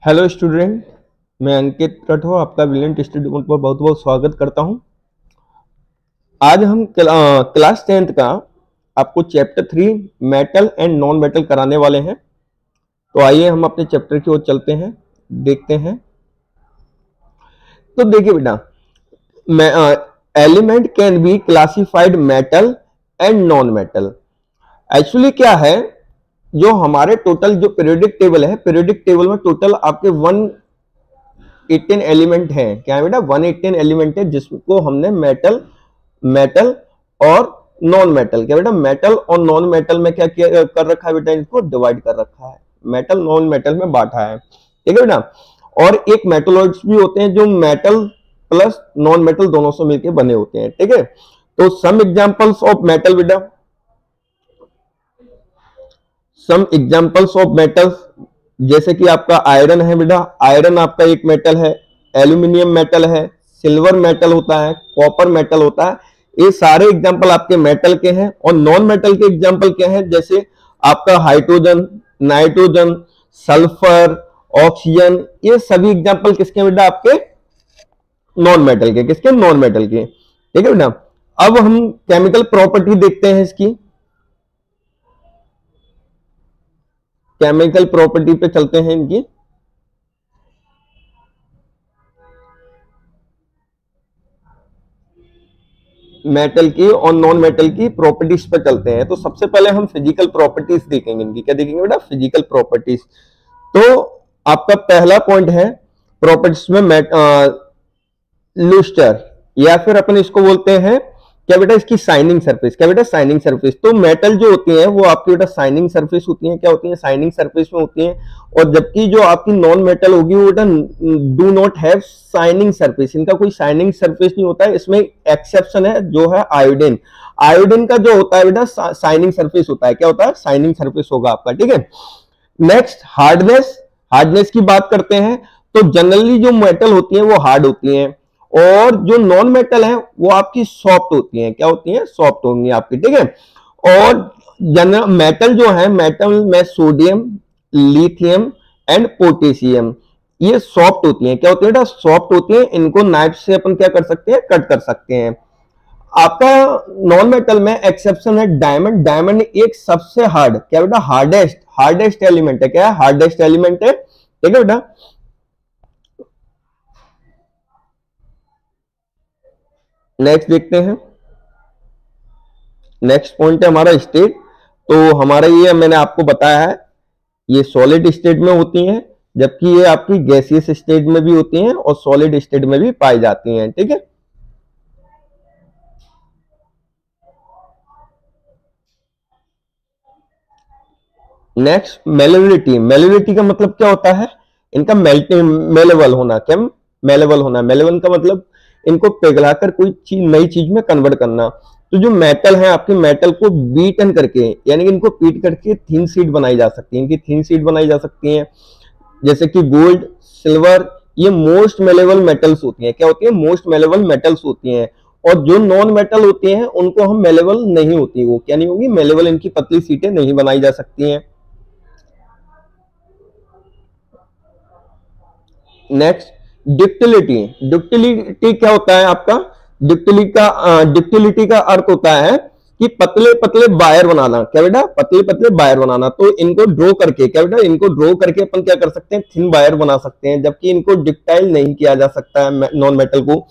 Hello student, मैं अंकित राठौर आपका brilliant student पर बहुत बहुत स्वागत करता हूं। आज हम क्लास 10th का आपको chapter 3 metal and non metal कराने वाले हैं। तो आइए हम अपने चैप्टर की ओर चलते हैं, देखते हैं। तो देखिए बेटा, element can be classified metal and non metal. Actually क्या है, जो हमारे टोटल जो पीरियोडिक टेबल है, पीरियोडिक टेबल में टोटल आपके 118 एलिमेंट है। क्या है बेटा? 118 एलिमेंट है, जिसको हमने मेटल और नॉन मेटल, क्या बेटा, मेटल और नॉन मेटल में क्या किया कर रखा है बेटा, इनको डिवाइड कर रखा है, मेटल नॉन मेटल में बांटा है। ठीक है बेटा। और एक मेटलॉइड्स भी होते हैं जो मेटल प्लस नॉन मेटल दोनों से मिलकर बने होते हैं। ठीक है। तो सम एग्जांपल्स ऑफ मेटल बेटा, सम एग्जांपल्स ऑफ मेटल्स, जैसे कि आपका आयरन है बेटा, आयरन आपका एक मेटल है, एल्यूमिनियम मेटल है, सिल्वर मेटल होता है, कॉपर मेटल होता है। ये सारे एग्जांपल आपके मेटल के हैं। और नॉन मेटल के एग्जांपल क्या हैं? जैसे आपका हाइड्रोजन, नाइट्रोजन, सल्फर, ऑक्सीजन, ये सभी एग्जांपल किसके बेटा? आपके नॉन मेटल के। किसके? नॉन मेटल के। ठीक है बेटा। अब हम केमिकल प्रॉपर्टी देखते हैं इसकी, केमिकल प्रॉपर्टी पे चलते हैं इनकी। मेटल की और नॉन मेटल की प्रॉपर्टीज पे चलते हैं। तो सबसे पहले हम फिजिकल प्रॉपर्टीज देखेंगे इनकी। क्या देखेंगे बेटा? Physical properties. तो आपका पहला पॉइंट है प्रॉपर्टीज में लूस्टर, या फिर अपन इसको बोलते हैं क्या बेटा? इसकी शाइनिंग सरफेस। क्या बेटा? Shining surface. तो मेटल जो होती है वो आपकी बेटा शाइनिंग सरफेस होती है। क्या होती है? शाइनिंग सरफेस में होती है। और जबकि जो आपकी नॉन मेटल होगी वो बेटा do not have shining surface, इनका कोई शाइनिंग सरफेस नहीं होता है। इसमें एक्सेप्शन है जो है आयोडीन। आयोडीन का जो होता है बेटा शाइनिंग सरफेस होता है। क्या होता है? शाइनिंग सरफेस होगा आपका। ठीक है। नेक्स्ट हार्डनेस, हार्डनेस की बात करते हैं। तो जनरली जो मेटल होती है वो हार्ड होती हैं, और जो नॉन मेटल है वो आपकी सॉफ्ट होती हैं। क्या होती हैं? सॉफ्ट होंगी आपकी। ठीक है। और जनरल मेटल जो है, मेटल में सोडियम, लिथियम एंड पोटेशियम, ये सॉफ्ट होती हैं। क्या होती है बेटा? सॉफ्ट होती हैं। इनको नाइफ से अपन क्या कर सकते हैं? कट कर सकते हैं। आपका नॉन मेटल में एक्सेप्शन है डायमंड। डायमंड एक सबसे हार्ड, क्या बेटा? हार्डेस्ट एलिमेंट है। क्या है? हार्डेस्ट एलिमेंट है। ठीक है बेटा। नेक्स्ट देखते हैं। नेक्स्ट पॉइंट है हमारा स्टेट। तो हमारा ये मैंने आपको बताया है, ये सॉलिड स्टेट में होती हैं, जबकि ये आपकी गैसियस स्टेट में भी होती हैं और सॉलिड स्टेट में भी पाई जाती हैं। ठीक है। Next malleability. मेलेबिलिटी का मतलब क्या होता है? इनका मेलेबल होना। क्या? मेलेबल होना। मेलेबल का मतलब इनको पिघलाकर कोई चीज, नई चीज में कन्वर्ट करना। तो जो मेटल है आपके, मेटल को बीटन करके, यानी कि इनको पीट करके थिन शीट बनाई जा सकती है। इनकी थिन शीट बनाई जा सकती है। जैसे कि गोल्ड, सिल्वर, ये मोस्ट मेलेबल मेटल्स होती हैं। क्या होती है? मोस्ट मेलेबल मेटल्स होती हैं। और जो नॉन मेटल होती हैं उनको हम मेलेबल नहीं होती, वो क्या नहीं होगी? मेलेबल। इनकी पतली सीटें नहीं बनाई जा सकती हैं। नेक्स्ट डिक्टिलिटी। डिक्टिलिटी क्या होता है आपका? डिक्टिलिटी का अर्थ होता है कि पतले पतले वायर बनाना। क्या बेटा? पतले पतले वायर बनाना। तो इनको ड्रॉ करके, क्या बेटा, इनको ड्रॉ करके अपन क्या कर सकते हैं? थिन वायर बना सकते हैं, जबकि इनको डिक्टाइल नहीं किया जा सकता है नॉन मेटल को।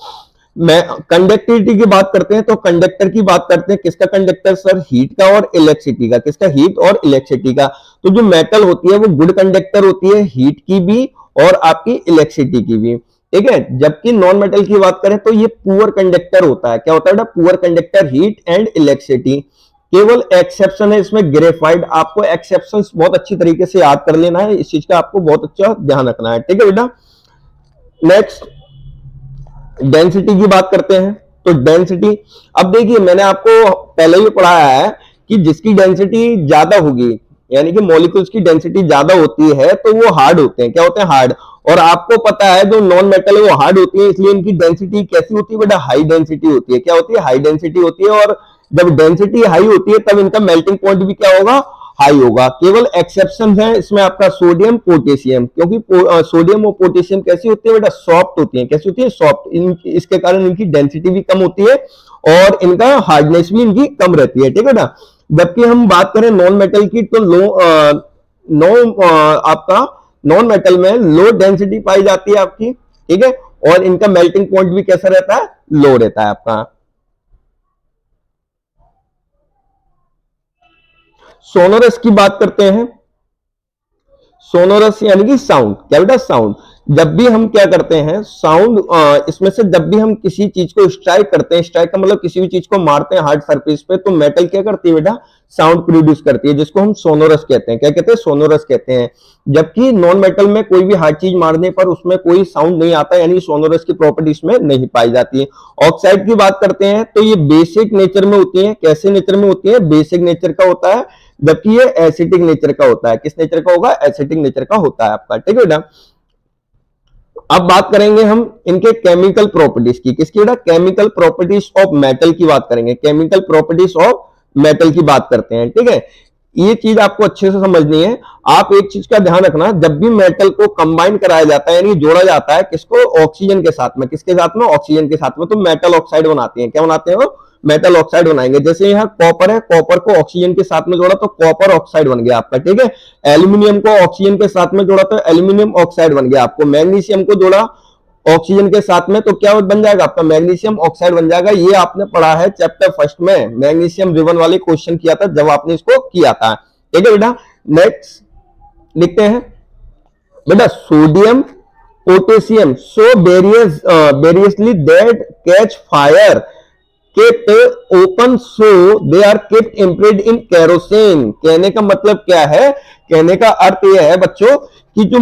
मैं कंडक्टिविटी की बात करते हैं, तो कंडक्टर की बात करते हैं। किसका कंडक्टर सर? हीट का और इलेक्ट्रिसिटी का। किसका? हीट और इलेक्ट्रिसिटी का। तो जो मेटल होती है वो गुड कंडक्टर होती है, हीट की भी और आपकी इलेक्ट्रिसिटी की भी। ठीक है। जबकि नॉन मेटल की बात करें तो ये पुअर कंडक्टर होता है। क्या होता है? Poor conductor, heat and electricity. केवल एक्सेप्शन है इसमें ग्रेफाइट। आपको एक्सेप्शन बहुत अच्छी तरीके से याद कर लेना है, इस चीज का आपको बहुत अच्छा ध्यान रखना है। ठीक है बेटा। नेक्स्ट डेंसिटी की बात करते हैं। तो डेंसिटी, अब देखिए मैंने आपको पहले ही पढ़ाया है कि जिसकी डेंसिटी ज्यादा होगी, यानी कि मॉलिक्यूल्स की डेंसिटी ज्यादा होती है, तो वो हार्ड होते हैं। क्या होते हैं? हार्ड। और आपको पता है जो नॉन मेटल है वो हार्ड होती है, इसलिए इनकी डेंसिटी कैसी होती है बेटा? हाई डेंसिटी होती है। क्या होती है? हाई डेंसिटी होती है। और जब डेंसिटी हाई होती है तब इनका मेल्टिंग पॉइंट भी क्या होगा? हाई होगा। केवल एक्सेप्शन है इसमें आपका सोडियम पोटेशियम, क्योंकि सोडियम और पोटेशियम कैसी होती है बेटा, सॉफ्ट होती है। कैसी होती है, सॉफ्ट। इसके कारण इनकी डेंसिटी भी कम होती है और इनका हार्डनेस भी इनकी कम रहती है, ठीक है ना। जबकि हम बात करें नॉन मेटल की तो आपका नॉन मेटल में लो डेंसिटी पाई जाती है आपकी, ठीक है, और इनका मेल्टिंग पॉइंट भी कैसा रहता है, लो रहता है आपका। सोनोरस की बात करते हैं। सोनोरस यानी कि साउंड, क्या बेटा, साउंड। जब भी हम क्या करते हैं, साउंड, इसमें से जब भी हम किसी चीज को स्ट्राइक करते हैं, स्ट्राइक का मतलब किसी भी चीज को मारते हैं हार्ड सरफेस पे, तो मेटल क्या करती है बेटा, साउंड प्रोड्यूस करती है, जिसको हम सोनोरस कहते हैं। क्या कहते हैं, सोनोरस कहते हैं। जबकि नॉन मेटल में कोई भी हार्ड चीज मारने पर उसमें कोई साउंड नहीं आता, यानी सोनोरस की प्रॉपर्टी इसमें नहीं पाई जाती है। ऑक्साइड की बात करते हैं तो ये बेसिक नेचर में होती है। कैसे नेचर में होती है, बेसिक नेचर का होता है, जबकि ये एसिटिक नेचर का होता है। किस नेचर का होगा, एसिटिक नेचर का होता है आपका, ठीक है बेटा। अब बात करेंगे हम इनके केमिकल प्रॉपर्टीज की। किसकी बेटा, केमिकल प्रॉपर्टीज ऑफ मेटल की बात करेंगे। केमिकल प्रॉपर्टीज ऑफ मेटल की बात करते हैं, ठीक है। ये चीज आपको अच्छे से समझनी है। आप एक चीज का ध्यान रखना, जब भी मेटल को कंबाइन कराया जाता है यानी जोड़ा जाता है, किसको, ऑक्सीजन के साथ में। किसके साथ में, ऑक्सीजन के साथ में, तो मेटल ऑक्साइड बनाते हैं। क्या बनाते हैं वो, मेटल ऑक्साइड बनाएंगे। जैसे यहाँ कॉपर है, कॉपर को ऑक्सीजन के साथ में जोड़ा तो कॉपर ऑक्साइड बन गया आपका, ठीक है। एल्यूमिनियम को ऑक्सीजन के साथ में जोड़ा तो एल्यूमिनियम ऑक्साइड बन गया आपको। मैग्नीशियम को जोड़ा ऑक्सीजन के साथ में तो क्या बन जाएगा आपका, मैग्नीशियम ऑक्साइड बन जाएगा। ये आपने पढ़ा है चैप्टर फर्स्ट में, मैग्नीशियम रिबन वाले क्वेश्चन किया था जब आपने इसको किया था, ठीक है बेटा। नेक्स्ट लिखते हैं बेटा, sodium potassium so variously that catch fire, kept open so they are kept imprinted in kerosene। कहने का मतलब क्या है, कहने का अर्थ यह है बच्चों कि जो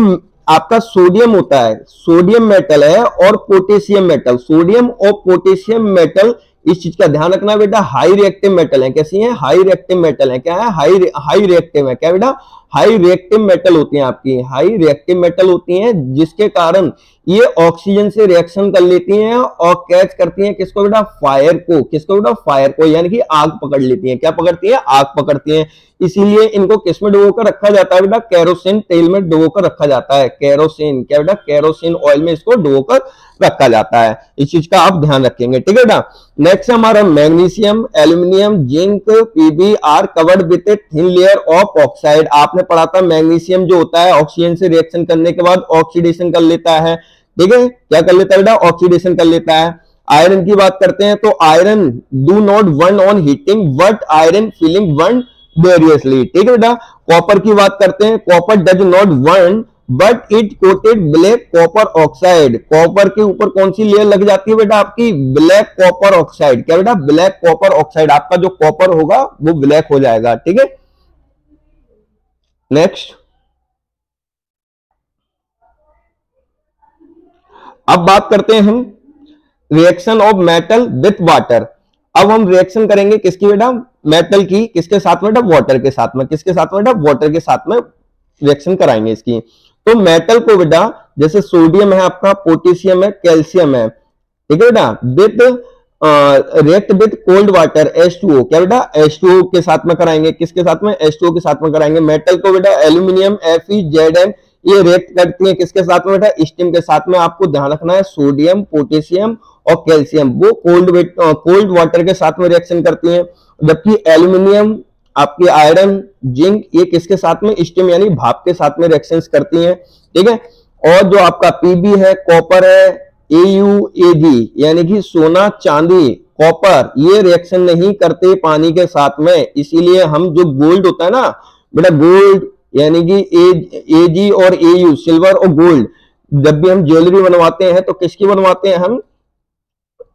आपका सोडियम होता है, सोडियम मेटल है, और पोटेशियम मेटल, सोडियम और पोटेशियम मेटल, इस चीज का ध्यान रखना बेटा, हाई रिएक्टिव मेटल है। कैसी है, हाई रिएक्टिव मेटल है। क्या है, हाई रिएक्टिव है। क्या बेटा, हाई रिएक्टिव मेटल होती हैं आपकी, हाई रिएक्टिव मेटल होती हैं, जिसके कारण ये ऑक्सीजन से रिएक्शन कर लेती हैं और कैच करती हैं किसको बेटा, फायर को। किसको बेटा, फायर को, यानी कि आग पकड़ लेती हैं। क्या पकड़ती है, आग पकड़ती हैं। इसीलिए इनको किस में डुबो कर रखा जाता है बेटा, केरोसिन तेल में डुबो कर रखा जाता है। केरोसिन, क्या बेटा, केरोसिन ऑयल में इसको डुबो कर रखा जाता है। इस चीज का आप ध्यान रखेंगे, ठीक है बेटा। नेक्स्ट हमारा magnesium, aluminium, zinc, PB are covered with a thin layer of oxide. आपने पढ़ा था मैग्नीशियम जो होता है ऑक्सीजन से रिएक्शन करने के बाद ऑक्सीडेशन कर लेता है, ठीक है। क्या कर लेता है बेटा, ऑक्सीडेशन कर लेता है। आयरन की बात करते हैं तो iron do not burn on heating but iron feeling burn variously, ठीक है बेटा। कॉपर की बात करते हैं, copper does not burn but it coated black copper oxide. Copper के ऊपर कौन सी लेयर लग जाती है बेटा, आपकी ब्लैक कॉपर ऑक्साइड। क्या बेटा, ब्लैक कॉपर ऑक्साइड। आपका जो कॉपर होगा वो ब्लैक हो जाएगा, ठीक है। नेक्स्ट अब बात करते हैं हम reaction of metal with water. अब हम रिएक्शन करेंगे किसकी बेटा, मेटल की, किसके साथ में बेटा, वाटर के साथ में। किसके साथ में बेटा, वाटर के साथ में रिएक्शन कराएंगे इसकी। तो मेटल को बेटा, जैसे सोडियम है आपका, पोटेशियम है, कैल्शियम है, ठीक है बेटा, with react with cold water H2O। क्या बेटा, H2O के साथ में कराएंगे। किसके साथ में, H2O के साथ में कराएंगे। मेटल को बेटा एल्यूमिनियम, FeZn, ये रिएक्ट करती है किसके साथ में बेटा, स्टीम के साथ में। आपको ध्यान रखना है सोडियम, पोटेशियम और कैल्शियम वो कोल्ड वाटर के साथ में रिएक्शन करती हैं। जबकि एल्यूमिनियम, आपकी आयरन, जिंक, ये किसके साथ में, स्टीम यानी भाप के साथ में रिएक्शंस करती हैं, ठीक है। और जो आपका पीबी है, कॉपर है, AuAg यानी कि सोना, चांदी, कॉपर, ये रिएक्शन नहीं करते पानी के साथ में। इसीलिए हम जो गोल्ड होता है ना बेटा, गोल्ड यानी कि Ag और Au, सिल्वर और गोल्ड, जब भी हम ज्वेलरी बनवाते हैं तो किसकी बनवाते हैं हम,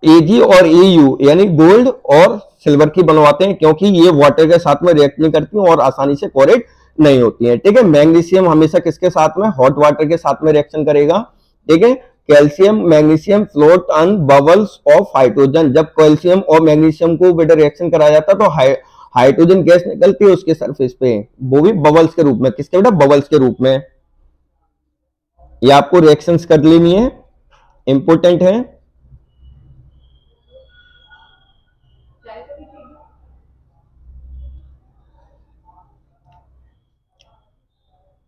Ag और Au यानी गोल्ड और सिल्वर की बनवाते हैं, क्योंकि ये वाटर के साथ में रिएक्ट नहीं करती और आसानी से कोरेट नहीं होती है, ठीक है। मैग्नीशियम हमेशा किसके साथ में, हॉट वाटर के साथ में रिएक्शन करेगा, ठीक है। Calcium, magnesium float on bubbles of hydrogen. जब कैल्शियम और मैग्नीशियम को बेटा रिएक्शन कराया जाता है तो हाइड्रोजन गैस निकलती है उसके सरफेस पे, वो भी बबल्स के रूप में। किसके बेटा, बबल्स के रूप में। ये आपको रिएक्शंस कर लेनी है, इंपोर्टेंट है।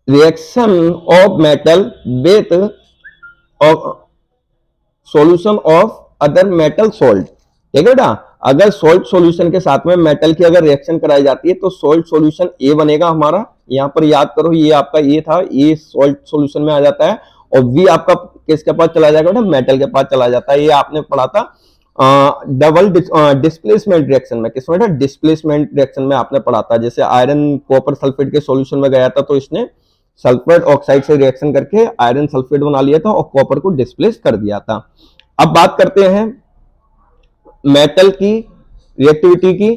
Reaction of metal with solution of other metal salt, ठीक है बेटा। अगर सॉल्ट सॉल्यूशन के साथ में मेटल की अगर रिएक्शन कराई जाती है तो सॉल्ट सॉल्यूशन ए बनेगा हमारा। यहां पर याद करो ये आपका ए था, ये सॉल्ट सॉल्यूशन में आ जाता है, और वी आपका किसके पास चला जाएगा बेटा, मेटल के पास चला जाता है। ये आपने पढ़ा था डबल डिस्प्लेसमेंट रिएक्शन में, किसमें बेटा, डिस्प्लेसमेंट रिएक्शन में आपने पढ़ा था। जैसे आयरन कॉपर सल्फेट के सॉल्यूशन में गया था तो इसने सल्फर ऑक्साइड से रिएक्शन करके आयरन सल्फेट बना लिया था और कॉपर को डिस्प्लेस कर दिया था। अब बात करते हैं मेटल की रिएक्टिविटी की।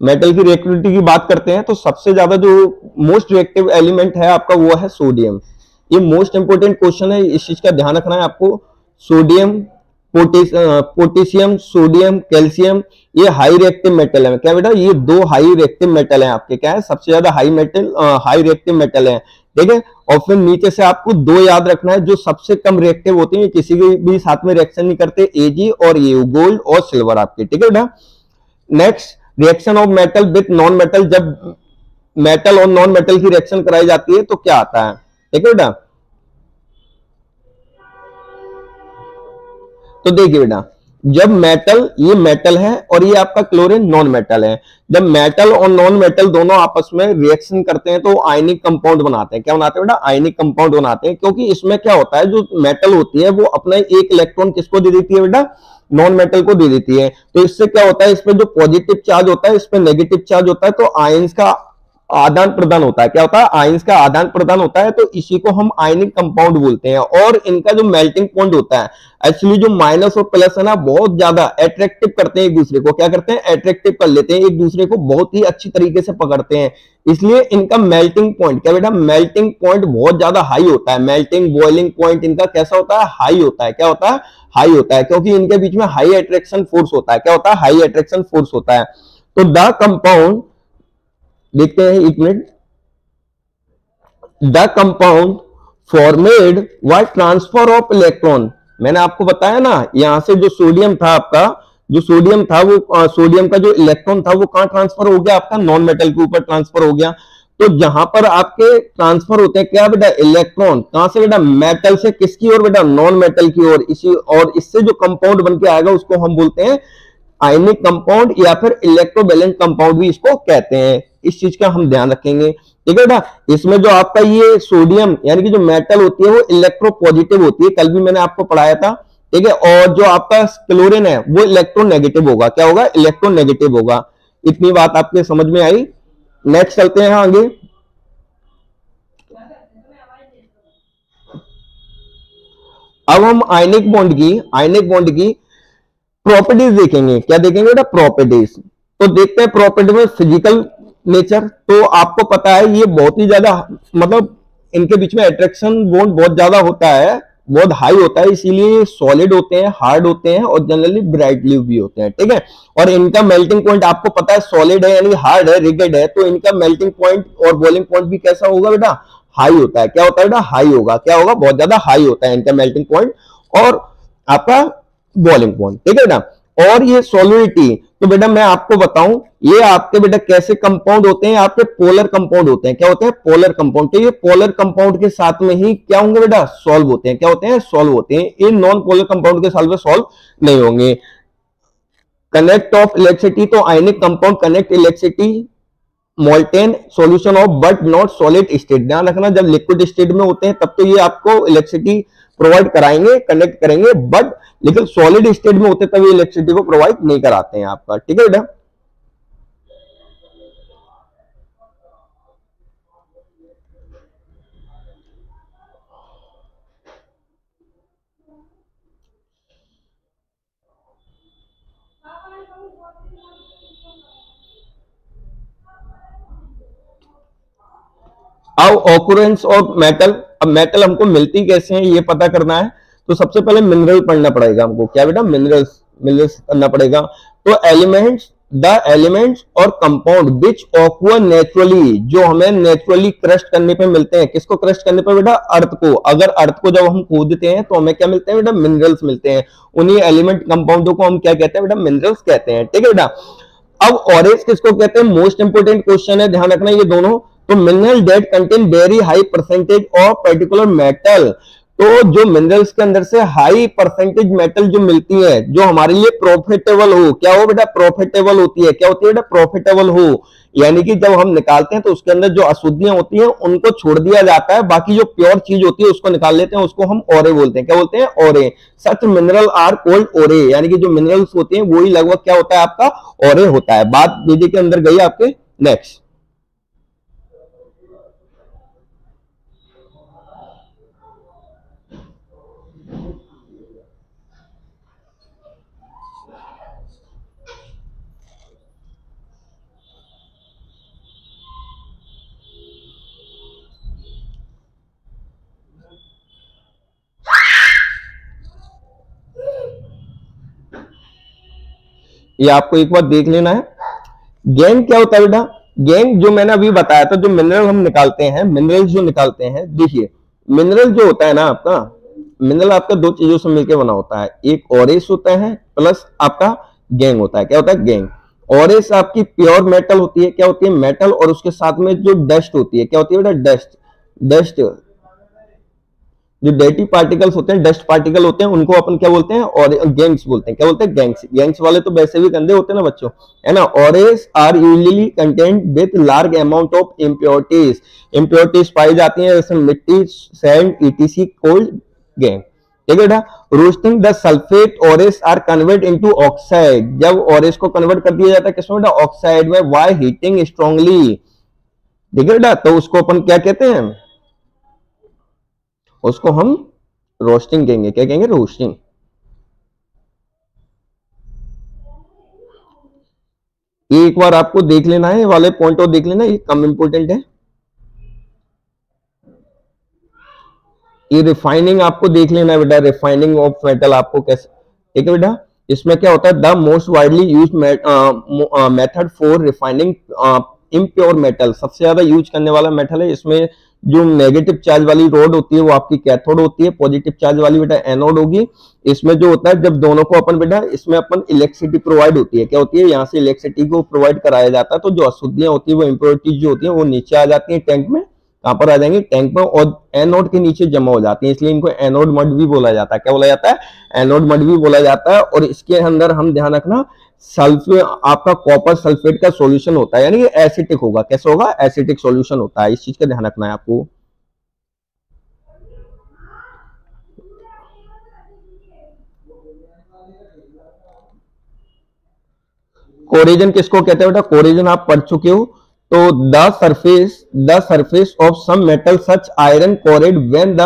मेटल की रिएक्टिविटी की बात करते हैं तो सबसे ज्यादा जो मोस्ट रिएक्टिव एलिमेंट है आपका वो है सोडियम। ये मोस्ट इंपोर्टेंट क्वेश्चन है, इस चीज का ध्यान रखना है आपको। सोडियम, पोटेशियम, सोडियम, कैल्शियम, ये हाई रिएक्टिव मेटल है। क्या बेटा, ये दो हाई रिएक्टिव मेटल हैं आपके, क्या है, सबसे ज्यादा हाई रिएक्टिव मेटल है, ठीक है। और फिर नीचे से आपको दो याद रखना है जो सबसे कम रिएक्टिव होते हैं, किसी के भी साथ में रिएक्शन नहीं करते, एजी और ये गोल्ड और सिल्वर आपके, ठीक है बेटा। Next, reaction of metal with non metal. जब मेटल और नॉन मेटल की रिएक्शन कराई जाती है तो क्या आता है, ठीक है बेटा। तो देखिए बेटा, जब मेटल, ये मेटल है और ये आपका क्लोरीन नॉन मेटल है, जब मेटल और नॉन मेटल दोनों आपस में रिएक्शन करते हैं तो आयनिक कंपाउंड बनाते हैं। क्या बनाते हैं बेटा, आयनिक कंपाउंड बनाते हैं। क्योंकि इसमें क्या होता है, जो मेटल होती है वो अपना एक इलेक्ट्रॉन किसको दे देती है बेटा, नॉन मेटल को दे देती है। तो इससे क्या होता है, इसमें जो पॉजिटिव चार्ज होता है, इसमें नेगेटिव चार्ज होता है, तो आयंस का आदान प्रदान होता है। क्या होता है, आयंस का आदान प्रदान होता है, तो इसी को हम आयनिक कंपाउंड बोलते हैं। और इनका जो मेल्टिंग पॉइंट होता है, एक्चुअली जो माइनस और प्लस है ना, बहुत ज्यादा अट्रैक्टिव करते हैं एक दूसरे को। क्या करते हैं, अट्रैक्टिव कर लेते हैं एक दूसरे को, बहुत ही अच्छी तरीके से पकड़ते हैं। इसलिए इनका मेल्टिंग पॉइंट, क्या बेटा, मेल्टिंग पॉइंट बहुत ज्यादा हाई होता है। मेल्टिंग बॉइलिंग पॉइंट इनका कैसा होता है, हाई होता है। क्या होता है, हाई होता है, क्योंकि इनके बीच में हाई अट्रैक्शन फोर्स होता है। क्या होता है, हाई अट्रैक्शन फोर्स होता है। तो द कंपाउंड, देखते हैं एक minute, the compound formed by transfer of electron. मैंने आपको बताया ना, यहां से जो सोडियम था आपका, जो सोडियम था वो सोडियम का जो इलेक्ट्रॉन था वो कहां ट्रांसफर हो गया, आपका नॉन मेटल के ऊपर ट्रांसफर हो गया। तो जहां पर आपके ट्रांसफर होते हैं क्या बेटा, इलेक्ट्रॉन, कहां से बेटा, मेटल से किसकी ओर बेटा, नॉन मेटल की ओर। इसी और इससे जो कंपाउंड बन के आएगा उसको हम बोलते हैं आयनिक कंपाउंड, या फिर इलेक्ट्रोवैलेंट कंपाउंड भी इसको कहते हैं। इस चीज का हम ध्यान रखेंगे, ठीक है बेटा। इसमें जो आपका ये सोडियम यानी कि जो मेटल होती है वो इलेक्ट्रो पॉजिटिव होती है, कल भी मैंने आपको पढ़ाया था, ठीक है। और जो आपका क्लोरीन है वो इलेक्ट्रोनेगेटिव होगा। क्या होगा, इलेक्ट्रोनेगेटिव होगा। इतनी बात आपके समझ में आई। नेक्स्ट चलते हैं आगे। अब हम आयनिक बॉन्ड की प्रॉपर्टीज देखेंगे। क्या देखेंगे बेटा, प्रॉपर्टीज। तो देखते हैं प्रॉपर्टी में फिजिकल नेचर। तो आपको पता है ये बहुत ही ज्यादा, मतलब इनके बीच में अट्रैक्शन बॉन्ड बहुत ज्यादा होता है, बहुत हाई होता है, इसीलिए सॉलिड होते हैं, हार्ड होते हैं और जनरली ब्राइटली भी होते हैं, ठीक है। और इनका मेल्टिंग पॉइंट आपको पता है, सॉलिड है यानी हार्ड है, रिजिड है, तो इनका मेल्टिंग पॉइंट और बॉइलिंग पॉइंट भी कैसा होगा बेटा, हाई होता है। क्या होता है बेटा, हाई होगा। क्या होगा, बहुत ज्यादा हाई होता है इनका मेल्टिंग पॉइंट और आपका बॉइलिंग पॉइंट, ठीक है बेटा। और ये सॉलिडिटी, तो बेटा मैं आपको बताऊं, ये आपके बेटा कैसे कंपाउंड होते हैं, आपके पोलर कंपाउंड होते हैं। क्या होते हैं, पोलर कंपाउंड। तो ये पोलर कंपाउंड के साथ में ही क्या होंगे बेटा, सॉल्व होते हैं। क्या होते हैं, सॉल्व होते हैं। ये नॉन पोलर कंपाउंड के साथ में सॉल्व नहीं होंगे। कनेक्ट ऑफ इलेक्ट्रिसिटी, तो ionic compound connect electricity molten solution of but not solid state. ध्यान रखना, जब लिक्विड स्टेट में होते हैं तब तो ये आपको इलेक्ट्रिसिटी प्रोवाइड कराएंगे, कनेक्ट करेंगे, बट लेकिन सॉलिड स्टेट में होते तब ये इलेक्ट्रिसिटी को प्रोवाइड नहीं कराते हैं आपका, ठीक है बेटा। अब ऑकुरेंस ऑफ मेटल। अब मेटल हमको मिलती कैसे हैं ये पता करना है, तो सबसे पहले मिनरल पढ़ना पड़ेगा हमको। क्या बेटा, मिनरल्स करना पड़ेगा। तो एलिमेंट्स और कंपाउंड विच ऑक्वर नेचुरली, जो हमें नेचुरली क्रस्ट करने पे मिलते हैं। किसको क्रस्ट करने पे बेटा, अर्थ को। अगर अर्थ को जब हम खोदते हैं तो हमें क्या मिलते हैं बेटा, मिनरल्स मिलते हैं। उन्हीं एलिमेंट कंपाउंडों को हम क्या कहते हैं बेटा, मिनरल्स कहते हैं, ठीक है बेटा। अब ऑरेंज किसको कहते हैं, मोस्ट इंपोर्टेंट क्वेश्चन है, ध्यान रखना ये दोनों। तो mineral that contain very high percentage of particular metal, तो जो मिनरल्स के अंदर से हाई परसेंटेज मेटल जो मिलती है, जो हमारे लिए प्रॉफिटेबल हो, क्या हो बेटा, प्रॉफिटेबल होती है, क्या होती है बेटा, प्रॉफिटेबल हो, यानी कि जब हम निकालते हैं तो उसके अंदर जो अशुद्धियां होती हैं उनको छोड़ दिया जाता है, बाकी जो प्योर चीज होती है उसको निकाल लेते हैं, उसको हम ओरे बोलते हैं, क्या बोलते हैं, ओरे। सच मिनरल आर कोल्ड ओरे, यानी कि जो मिनरल्स होते हैं वही लगभग क्या होता है आपका, ओरे होता है। बात बीजे के अंदर गई आपके। नेक्स्ट, ये आपको एक बार देख लेना है। गैंग क्या होता है बेटा, गैंग जो मैंने अभी बताया था, जो मिनरल हम निकालते हैं, मिनरल जो निकालते हैं, देखिए मिनरल जो होता है ना आपका, मिनरल आपका दो चीजों से मिलकर बना होता है, एक ओरेस होता है प्लस आपका गैंग होता है, क्या होता है, गैंग। ओरेस आपकी प्योर मेटल होती है, क्या होती है, मेटल, और उसके साथ में जो डस्ट होती है, क्या होती है बेटा, डस्ट। डस्ट जो डर्टी पार्टिकल्स होते हैं, डस्ट पार्टिकल होते हैं, उनको अपन क्या बोलते हैं, और गैंग्स बोलते हैं, क्या बोलते हैं, गैंग्स। गैंग्स वाले तो वैसे भी गंदे होते हैं ना बच्चों, है ना। Ores are usually content with large amount of impurities, impurities पाई जाती हैं जैसे मिट्टी, सैंड, ईटीसी, कोल्ड गैंग, ठीक है बेटा। Roasting the sulphate ores are convert into oxide, जब ऑरेस को कन्वर्ट कर दिया जाता है किसमें बेटा, ऑक्साइड में, व्हाई हीटिंग स्ट्रांगली, ठीक है बेटा। तो उसको अपन क्या कहते हैं, उसको हम रोस्टिंग कहेंगे, क्या कहेंगे, रोस्टिंग। ये एक बार आपको देख लेना है, वाले पॉइंट और देख लेना, ये कम इंपोर्टेंट है। ये रिफाइनिंग आपको देख लेना है बेटा, रिफाइनिंग ऑफ मेटल आपको कैसे, ठीक है बेटा। इसमें क्या होता है, the most widely use method for refining impure metal, सबसे ज्यादा यूज करने वाला मेटल है। इसमें जो नेगेटिव चार्ज वाली रोड होती है वो आपकी कैथोड होती है, पॉजिटिव चार्ज वाली बेटा एनोड होगी। इसमें जो होता है, जब दोनों को अपन बेटा, इसमें अपन इलेक्ट्रिसिटी प्रोवाइड होती है, क्या होती है, यहाँ से इलेक्ट्रिसिटी को प्रोवाइड कराया जाता है, तो जो अशुद्धियां होती है, वो इम्प्योरिटीज जो होती है वो नीचे आ जाती है टैंक में, कहां पर आ जाएंगे, टैंक पर, और एनोड के नीचे जमा हो जाती है, इसलिए इनको एनोड मड भी बोला जाता है, क्या बोला जाता है, एनोड मड भी बोला जाता है। और इसके अंदर हम ध्यान रखना, सल्फेट आपका कॉपर सल्फेट का सॉल्यूशन होता है, यानी कि एसिटिक होगा, कैसे होगा, एसिटिक सॉल्यूशन होता है, इस चीज का ध्यान रखना है आपको। कोरेजन किसको कहते हैं बेटा, कोरेजन आप पढ़ चुके हो। तो the surface of some metal such iron corroded when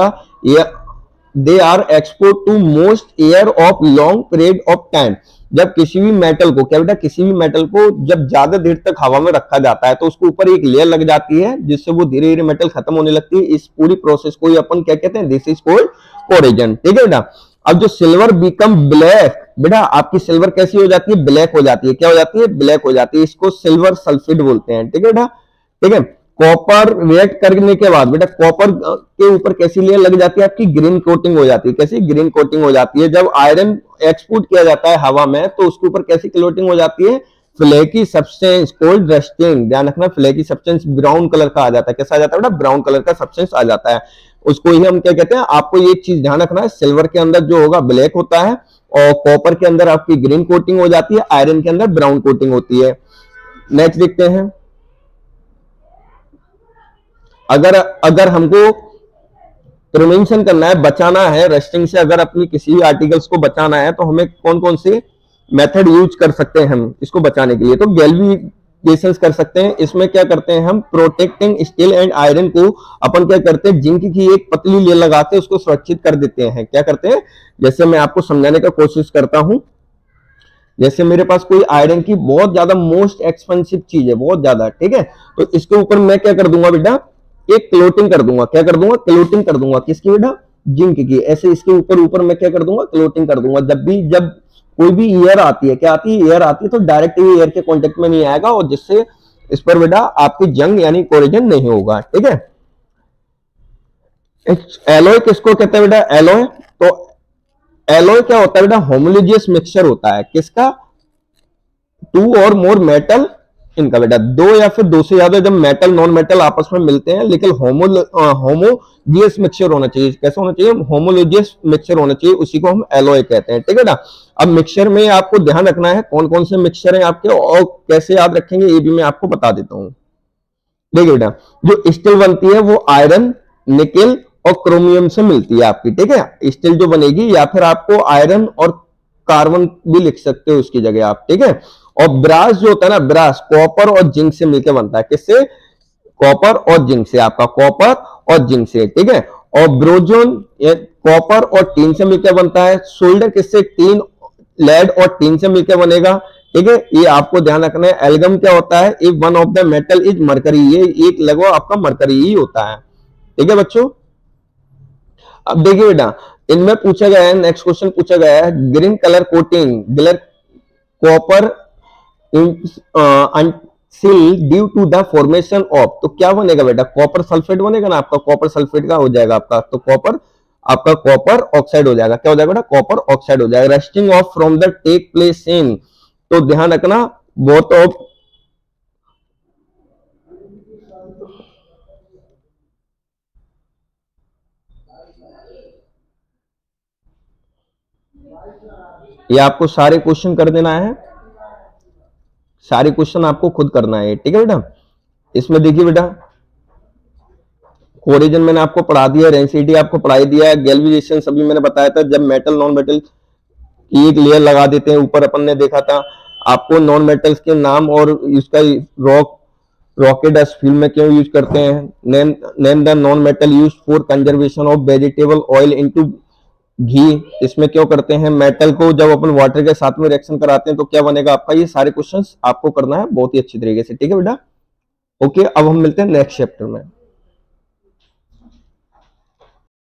they are exposed to most air of long period of time, जब किसी भी मेटल को, क्या बेटा, किसी भी मेटल को जब ज्यादा देर तक हवा में रखा जाता है तो उसके ऊपर एक लेयर लग जाती है जिससे वो धीरे धीरे मेटल खत्म होने लगती है। इस पूरी प्रोसेस को अपन क्या कहते हैं, दिस इज कॉल्ड कोरेजन, ठीक है बेटा। अब जो सिल्वर बिकम ब्लैक, बेटा आपकी सिल्वर कैसी हो जाती है, ब्लैक हो जाती है, क्या हो जाती है, ब्लैक हो जाती है, इसको सिल्वर सल्फेट बोलते हैं, ठीक है बेटा, ठीक है। कॉपर रिएक्ट करने के बाद बेटा कॉपर के ऊपर कैसी लेयर लग जाती है, आपकी ग्रीन कोटिंग हो जाती है, कैसी, ग्रीन कोटिंग हो जाती है। जब आयरन एक्सपोर्ट किया जाता है हवा में तो उसके ऊपर कैसी कोटिंग हो जाती है, फ्लेकी सब्सटेंस कॉल्ड रस्टिंग, ध्यान रखना, फ्लेकी सब्सटेंस ब्राउन कलर का आ जाता है, कैसा आ जाता है बेटा, ब्राउन कलर का सब्सटेंस आ जाता है, उसको ही हम क्या कहते हैं। आपको ये चीज ध्यान रखना है, सिल्वर के अंदर जो होगा ब्लैक होता है, और कॉपर के अंदर आपकी ग्रीन कोटिंग हो जाती है, आयरन के अंदर ब्राउन कोटिंग होती है। नेक्स्ट देखते हैं, अगर हमको प्रिवेंशन करना है, बचाना है रस्टिंग से, अगर अपनी किसी भी आर्टिकल्स को बचाना है तो हमें कौन कौन से मेथड यूज कर सकते हैं हम इसको बचाने के लिए, तो गैल्वेनाइजेशन कर सकते हैं। इसमें क्या करते हैं हम, प्रोटेक्टिंग स्टील एंड आयरन को अपन क्या करते हैं, जिंक की एक पतली लेयर लगा के उसको सुरक्षित कर देते हैं, क्या करते हैं, जैसे मैं आपको समझाने का कोशिश करता हूं। जैसे मेरे पास कोई आयरन की बहुत ज्यादा मोस्ट एक्सपेंसिव चीज है, बहुत ज्यादा, ठीक है, तो इसके ऊपर मैं क्या कर दूंगा बेटा, एक क्लोटिंग कर दूंगा, क्या कर दूंगा, क्लोटिंग कर दूंगा, किसकी बेटा, जिंक की। ऐसे इसके ऊपर मैं क्या कर दूंगा, क्लोटिंग कर दूंगा। जब कोई भी एयर आती है, क्या आती है, एयर आती है, तो डायरेक्ट एयर के कांटेक्ट में नहीं आएगा, और जिससे इस पर बेटा आपकी जंग यानी कोरेजन नहीं होगा, ठीक है। एलॉय किसको कहते हैं बेटा, एलॉय, तो एलॉय क्या होता है बेटा, होमोलोजियस मिक्सचर होता है, किसका, टू और मोर मेटल इनका बेटा दो या फिर दो से ज्यादा जब मेटल नॉन मेटल आपस में मिलते हैं, लेकिन होमोजियस मिक्सचर होना चाहिए। कैसे होना चाहिए? होमोलोजियस मिक्सचर होना चाहिए, उसी को हम एलॉय कहते हैं। ठीक है ना। अब मिक्सचर में आपको ध्यान रखना है कौन कौन से मिक्सचर हैं आपके, और कैसे याद रखेंगे ये भी मैं आपको बता देता हूं। देखिए बेटा, जो स्टील बनती है वो आयरन, निकेल और क्रोमियम से मिलती है आपकी। ठीक है, स्टील जो बनेगी, या फिर आपको आयरन और कार्बन भी लिख सकते हो उसकी जगह आप। ठीक है। और ब्रास जो होता है ना, ब्रास कॉपर और जिंक से मिलकर बनता है। किससे? कॉपर और जिंक से, आपका कॉपर और जिंक से। ठीक है। और ब्रोजोन कॉपर और टीन से मिलकर बनता है। सोल्डर किससे? टीन, लेड और टीन से मिलकर बनेगा। ठीक है, ये आपको ध्यान रखना है। एल्गम क्या होता है? If one of the metal is mercury, ये एक लगभग आपका मरकरी ही होता है। ठीक है बच्चों। अब देखिए बेटा, इनमें पूछा गया है, नेक्स्ट क्वेश्चन पूछा गया है, ग्रीन कलर कोटिंग ग्लर copper utensil due to the formation of, तो क्या बनेगा बेटा? कॉपर सल्फेट बनेगा ना आपका, कॉपर सल्फेट का हो जाएगा आपका, तो कॉपर आपका कॉपर ऑक्साइड हो जाएगा। क्या हो जाएगा बेटा? कॉपर ऑक्साइड हो जाएगा। Rusting of from the take place in, तो ध्यान रखना बोथ ऑफ ये आपको सारे क्वेश्चन कर देना है, सारे क्वेश्चन आपको खुद करना है। ठीक है बेटा। इसमें देखिए बेटा, कोरिजन मैंने आपको पढ़ा दिया, डेंसिटी आपको पढ़ाई दिया है, गैल्वेनाइजेशन सभी मैंने बताया था। जब मेटल नॉन मेटल की एक लेयर लगा देते हैं ऊपर, अपन ने देखा था आपको नॉन मेटल्स के नाम और इसका रॉकेट एस फ्यूल में क्यों यूज करते हैं। Name the non metal use for conservation of vegetable oil into ghee, इसमें क्यों करते हैं। मेटल को जब अपन वाटर के साथ में रिएक्शन कराते हैं तो क्या बनेगा आपका। ये सारे क्वेश्चंस आपको करना है बहुत ही अच्छी तरीके से। ठीक है बेटा। ओके, अब हम मिलते हैं नेक्स्ट चैप्टर में।